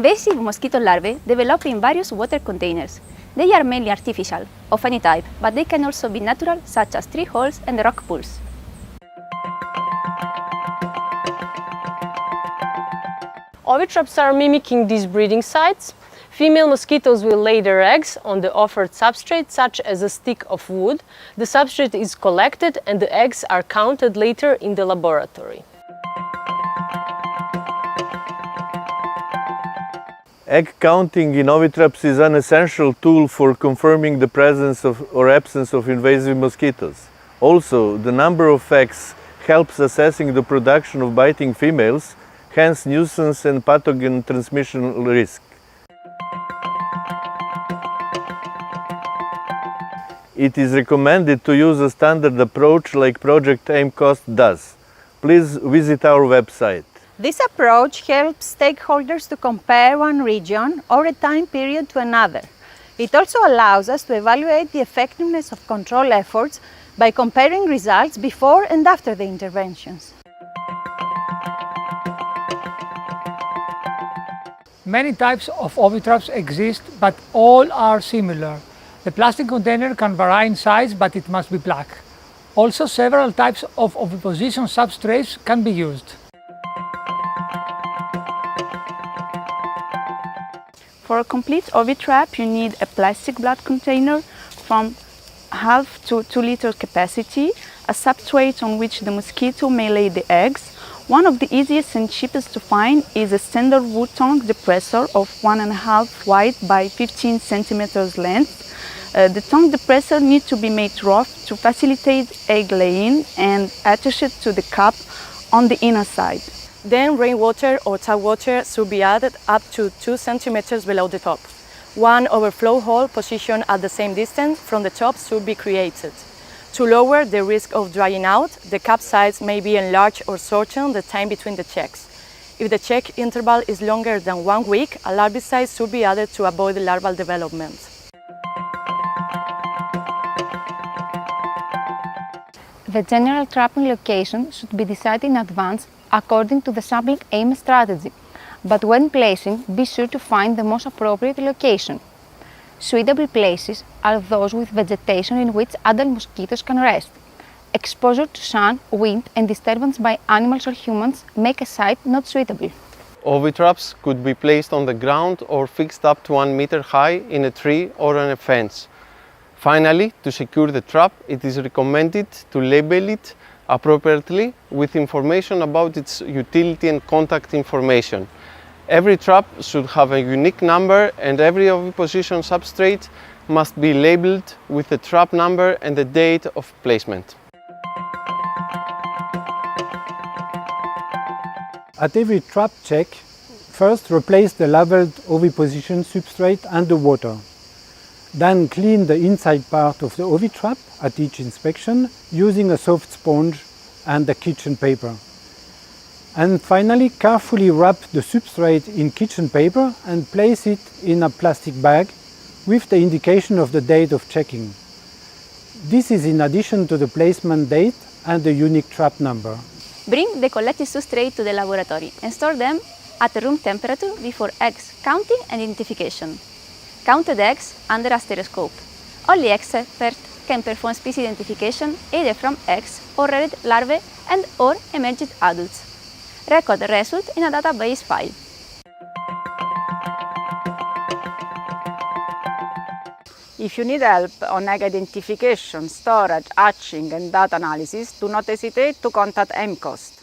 Invasive mosquito larvae develop in various water containers. They are mainly artificial, of any type, but they can also be natural, such as tree holes and rock pools. Ovitraps are mimicking these breeding sites. Female mosquitoes will lay their eggs on the offered substrate, such as a stick of wood. The substrate is collected and the eggs are counted later in the laboratory. Egg counting in ovitraps is an essential tool for confirming the presence of or absence of invasive mosquitoes. Also, the number of eggs helps assessing the production of biting females, hence nuisance and pathogen transmission risk. It is recommended to use a standard approach like Project AIM-COST does. Please visit our website. This approach helps stakeholders to compare one region or a time period to another. It also allows us to evaluate the effectiveness of control efforts by comparing results before and after the interventions. Many types of ovitraps exist, but all are similar. The plastic container can vary in size, but it must be black. Also, several types of oviposition substrates can be used. For a complete ovitrap, you need a plastic blood container from 1/2 to 2 liters capacity, a substrate on which the mosquito may lay the eggs. One of the easiest and cheapest to find is a standard wood tongue depressor of 1.5 wide by 15 centimeters length. The tongue depressor needs to be made rough to facilitate egg laying and attach it to the cup on the inner side. Then rainwater or tap water should be added up to 2 centimeters below the top. One overflow hole positioned at the same distance from the top should be created. To lower the risk of drying out, the cup size may be enlarged or shortened the time between the checks. If the check interval is longer than 1 week, a larvicide should be added to avoid larval development. The general trapping location should be decided in advance according to the sampling aim strategy, but when placing, be sure to find the most appropriate location. Suitable places are those with vegetation in which adult mosquitoes can rest. Exposure to sun, wind, and disturbance by animals or humans make a site not suitable. Ovitraps could be placed on the ground or fixed up to 1 meter high in a tree or on a fence. Finally, to secure the trap, it is recommended to label it appropriately with information about its utility and contact information. Every trap should have a unique number and every oviposition substrate must be labeled with the trap number and the date of placement. At every trap check, first replace the labeled oviposition substrate and the water. Then clean the inside part of the ovitrap at each inspection using a soft sponge and a kitchen paper. And finally, carefully wrap the substrate in kitchen paper and place it in a plastic bag with the indication of the date of checking. This is in addition to the placement date and the unique trap number. Bring the collected substrate to the laboratory and store them at room temperature before eggs counting and identification. Counted eggs under a stereoscope. Only experts can perform species identification either from eggs or reared larvae and or emergent adults. Record the result in a database file. If you need help on egg identification, storage, hatching and data analysis, do not hesitate to contact AIM-COST.